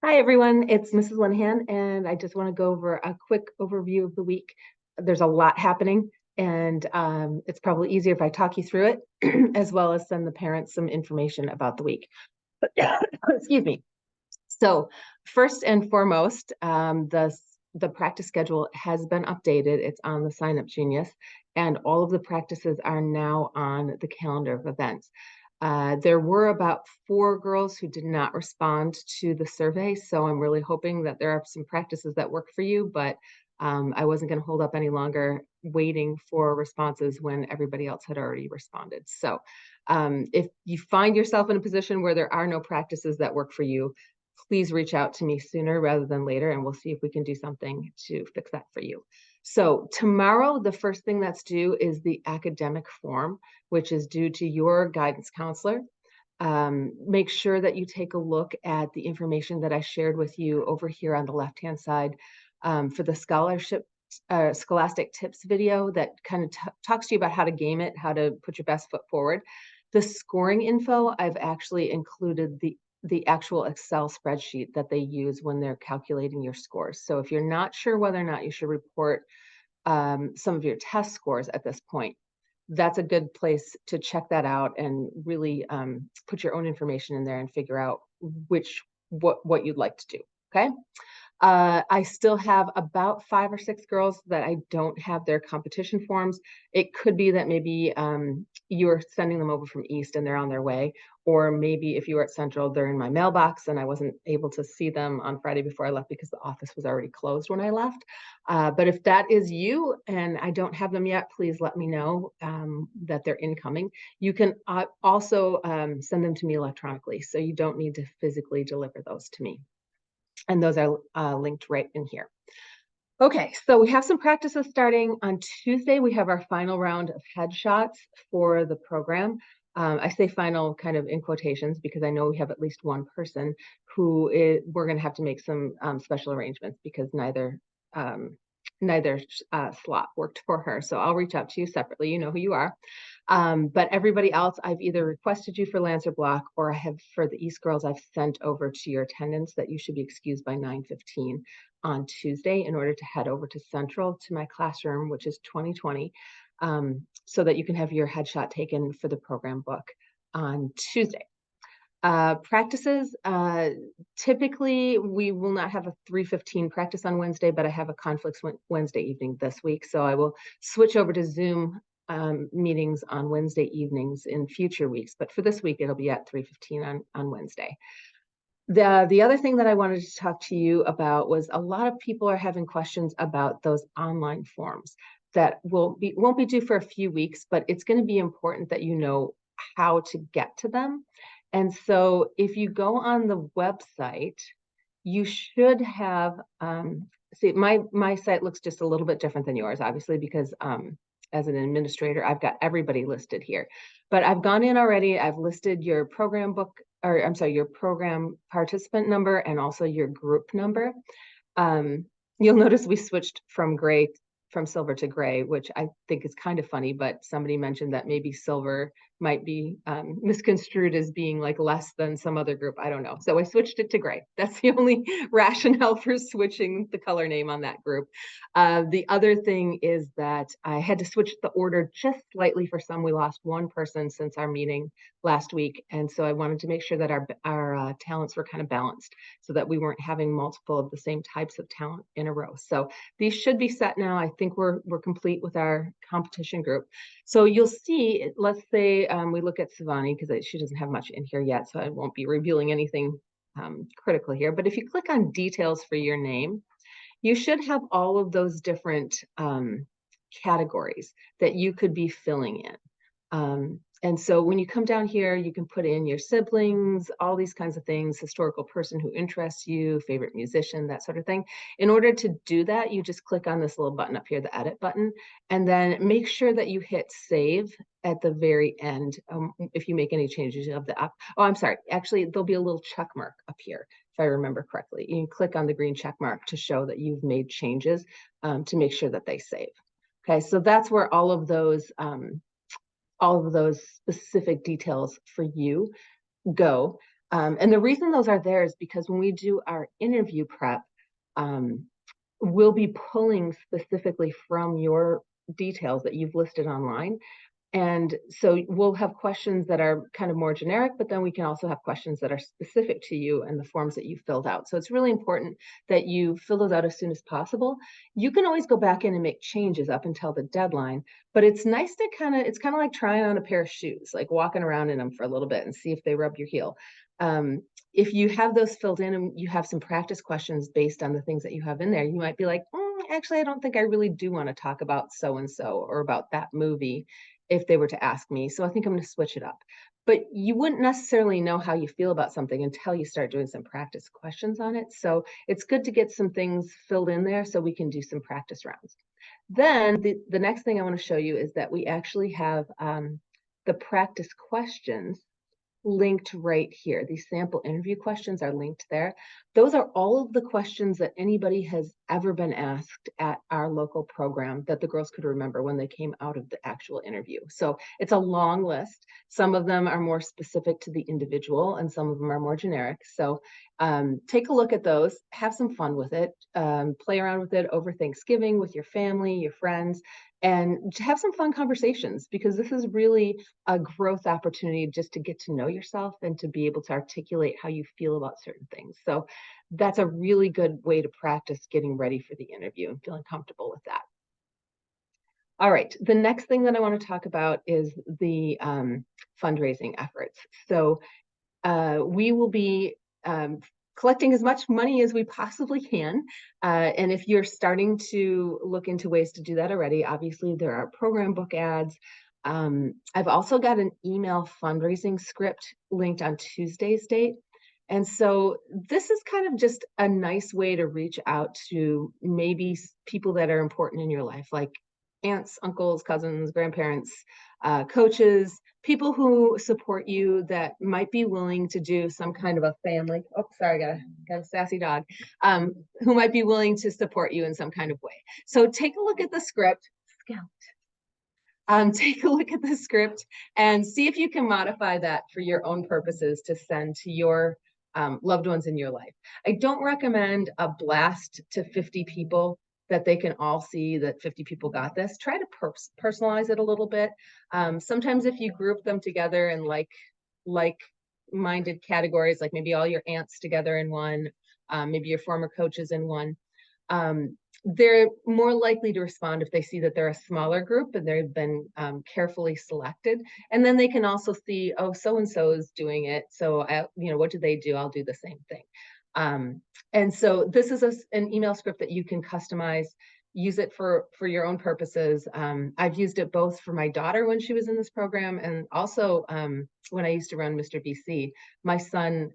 Hi, everyone. It's Mrs. Linehan, and I just want to go over a quick overview of the week. There's a lot happening, and it's probably easier if I talk you through it, as well as send the parents some information about the week. Excuse me. So first and foremost, the practice schedule has been updated. It's on the Sign Up Genius, and all of the practices are now on the calendar of events. There were about 4 girls who did not respond to the survey, so I'm really hoping that there are some practices that work for you, but I wasn't going to hold up any longer waiting for responses when everybody else had already responded. So if you find yourself in a position where there are no practices that work for you, please reach out to me sooner rather than later, and we'll see if we can do something to fix that for you. So tomorrow, the first thing that's due is the academic form, which is due to your guidance counselor. Make sure that you take a look at the information that I shared with you over here on the left-hand side for the scholastic tips video that kind of talks to you about how to game it, how to put your best foot forward. The scoring info, I've actually included the actual Excel spreadsheet that they use when they're calculating your scores. So if you're not sure whether or not you should report some of your test scores at this point, that's a good place to check that out and really put your own information in there and figure out what you'd like to do. Okay. I still have about 5 or 6 girls that I don't have their competition forms. It could be that maybe you're sending them over from East and they're on their way, or maybe if you were at Central, they're in my mailbox and I wasn't able to see them on Friday before I left because the office was already closed when I left. But if that is you and I don't have them yet, please let me know that they're incoming. You can also send them to me electronically, so you don't need to physically deliver those to me. And those are linked right in here. Okay, so we have some practices starting on Tuesday. We have our final round of headshots for the program. I say final kind of in quotations because I know we have at least one person who we're going to have to make some special arrangements because neither slot worked for her. So I'll reach out to you separately. You know who you are. But everybody else, I've either requested you for Lancer block or I have for the East girls, I've sent over to your attendance that you should be excused by 9:15 on Tuesday in order to head over to Central to my classroom, which is 2020, so that you can have your headshot taken for the program book on Tuesday. Practices, typically we will not have a 3:15 practice on Wednesday, but I have a conflicts Wednesday evening this week. So I will switch over to Zoom meetings on Wednesday evenings in future weeks. But for this week, it'll be at 3:15 on Wednesday. The other thing that I wanted to talk to you about was a lot of people are having questions about those online forms that won't be due for a few weeks, but it's going to be important that you know how to get to them. And so if you go on the website, you should have, see, my site looks just a little bit different than yours, obviously, because as an administrator, I've got everybody listed here. But I've gone in already, I've listed your program book, or I'm sorry, your program participant number and also your group number. You'll notice we switched from silver to gray, which I think is kind of funny, but somebody mentioned that maybe silver might be misconstrued as being like less than some other group. I don't know. So I switched it to gray. That's the only rationale for switching the color name on that group. The other thing is that I had to switch the order just slightly for some. We lost one person since our meeting last week. And so I wanted to make sure that our talents were kind of balanced so that we weren't having multiple of the same types of talent in a row. So these should be set now. I think we're complete with our competition group. So you'll see, let's say we look at Savani because she doesn't have much in here yet, so I won't be revealing anything critical here. But if you click on details for your name, you should have all of those different categories that you could be filling in. And so when you come down here, you can put in your siblings, all these kinds of things, historical person who interests you, favorite musician, that sort of thing. In order to do that, you just click on this little button up here, the edit button, and then make sure that you hit save at the very end. If you make any changes of the app. Oh, I'm sorry. Actually, there'll be a little check mark up here, if I remember correctly. You can click on the green check mark to show that you've made changes to make sure that they save. Okay, so that's where all of those specific details for you go. And the reason those are there is because when we do our interview prep, um, we'll be pulling specifically from your details that you've listed online. And so we'll have questions that are kind of more generic, but then we can also have questions that are specific to you and the forms that you filled out. So it's really important that you fill those out as soon as possible. You can always go back in and make changes up until the deadline, but it's nice to it's kind of like trying on a pair of shoes, like walking around in them for a little bit and see if they rub your heel. Um, if you have those filled in and you have some practice questions based on the things that you have in there, you might be like, actually, I don't think I really do want to talk about so and so or about that movie if they were to ask me. So I think I'm going to switch it up. But you wouldn't necessarily know how you feel about something until you start doing some practice questions on it. So it's good to get some things filled in there so we can do some practice rounds. Then the next thing I want to show you is that we actually have the practice questions linked right here. These sample interview questions are linked there. Those are all of the questions that anybody has ever been asked at our local program that the girls could remember when they came out of the actual interview. So it's a long list. Some of them are more specific to the individual and some of them are more generic. So take a look at those, have some fun with it, play around with it over Thanksgiving with your family, your friends, and have some fun conversations, because this is really a growth opportunity just to get to know yourself and to be able to articulate how you feel about certain things. So that's a really good way to practice getting ready for the interview and feeling comfortable with that. All right, the next thing that I want to talk about is the fundraising efforts. So we will be collecting as much money as we possibly can. And if you're starting to look into ways to do that already, obviously there are program book ads. I've also got an email fundraising script linked on Tuesday's date. And so this is kind of just a nice way to reach out to maybe people that are important in your life, like aunts, uncles, cousins, grandparents, coaches, people who support you that might be willing to do some kind of a family. Oh, sorry, got a sassy dog. Who might be willing to support you in some kind of way. So take a look at the script. Scout. Take a look at the script and see if you can modify that for your own purposes to send to your loved ones in your life. I don't recommend a blast to 50 people that they can all see that 50 people got this. Try to personalize it a little bit. Sometimes if you group them together in like-minded categories, like maybe all your aunts together in one, maybe your former coaches in one, they're more likely to respond if they see that they're a smaller group and they've been carefully selected. And then they can also see, oh, so-and-so is doing it. So, what do they do? I'll do the same thing. And so this is an email script that you can customize, use it for your own purposes. I've used it both for my daughter when she was in this program, and also when I used to run Mr. BC. My son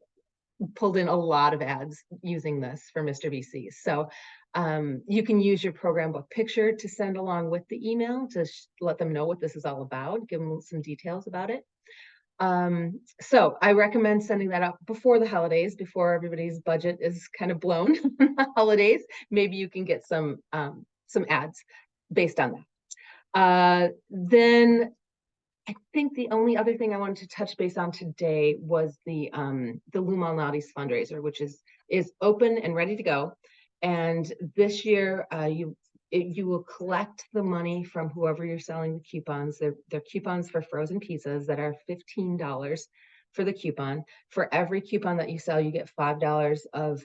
pulled in a lot of ads using this for Mr. BC. So you can use your program book picture to send along with the email to let them know what this is all about, give them some details about it. So I recommend sending that out before the holidays, before everybody's budget is kind of blown on the holidays. Maybe you can get some ads based on that. Then I think the only other thing I wanted to touch base on today was the Lou Malnati's fundraiser, which is open and ready to go. And this year, you will collect the money from whoever you're selling the coupons. They're coupons for frozen pizzas that are $15 for the coupon. For every coupon that you sell, you get $5 of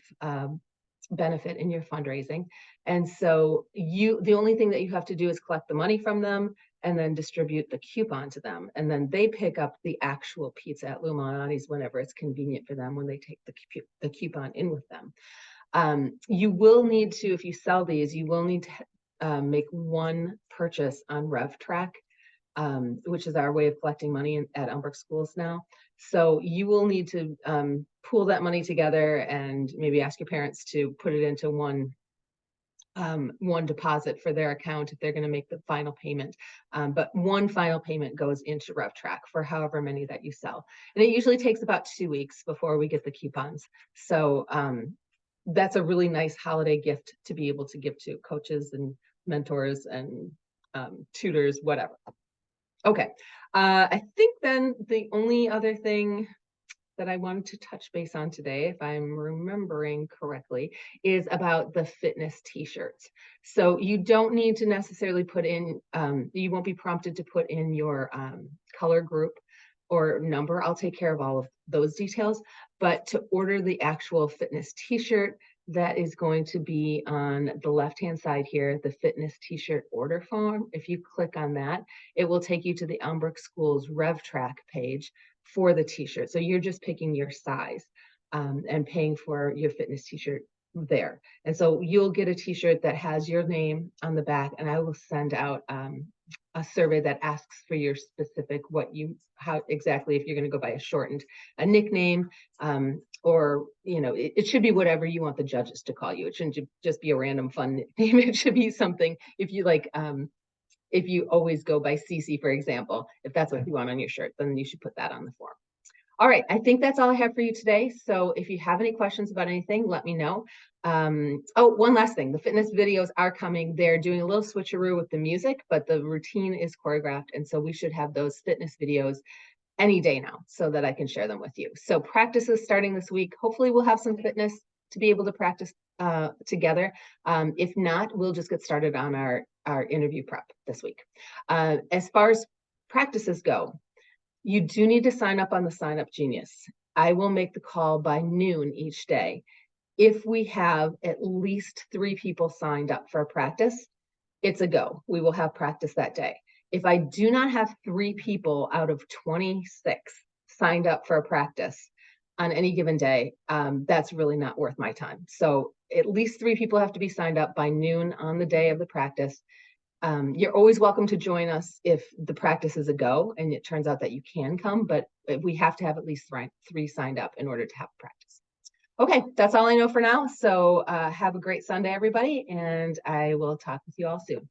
benefit in your fundraising. And so the only thing that you have to do is collect the money from them and then distribute the coupon to them. And then they pick up the actual pizza at Lou Malnati's whenever it's convenient for them, when they take the coupon in with them. You will need to, if you sell these, you will need to make one purchase on RevTrack, which is our way of collecting money at Elm Grove schools now. So you will need to pool that money together and maybe ask your parents to put it into one deposit for their account if they're going to make the final payment. But one final payment goes into RevTrack for however many that you sell. And it usually takes about 2 weeks before we get the coupons. So that's a really nice holiday gift to be able to give to coaches and mentors and tutors, whatever. Okay, I think then the only other thing that I wanted to touch base on today, if I'm remembering correctly, is about the fitness t-shirts. So you don't need to necessarily put in, you won't be prompted to put in your color group or number. I'll take care of all of those details, but to order the actual fitness t-shirt, that is going to be on the left-hand side here, the fitness t-shirt order form. If you click on that, it will take you to the Elm Brook Schools RevTrack page for the t-shirt. So you're just picking your size and paying for your fitness t-shirt there. And so you'll get a t-shirt that has your name on the back, and I will send out a survey that asks for your specific, how exactly, if you're going to go by a nickname, or, it should be whatever you want the judges to call you. It shouldn't just be a random fun name. It should be something, if you like, if you always go by Cece, for example, if that's what you want on your shirt, then you should put that on the form. All right, I think that's all I have for you today. So if you have any questions about anything, let me know. Oh, one last thing, the fitness videos are coming. They're doing a little switcheroo with the music, but the routine is choreographed. And so we should have those fitness videos any day now so that I can share them with you. So practice is starting this week. Hopefully we'll have some fitness to be able to practice together. If not, we'll just get started on our interview prep this week. As far as practices go, you do need to sign up on the Sign Up Genius. I will make the call by noon each day. If we have at least 3 people signed up for a practice, it's a go. We will have practice that day. If I do not have 3 people out of 26 signed up for a practice on any given day, that's really not worth my time. So at least 3 people have to be signed up by noon on the day of the practice. You're always welcome to join us if the practice is a go and it turns out that you can come, but we have to have at least 3 signed up in order to have practice. Okay, that's all I know for now. So have a great Sunday, everybody, and I will talk with you all soon.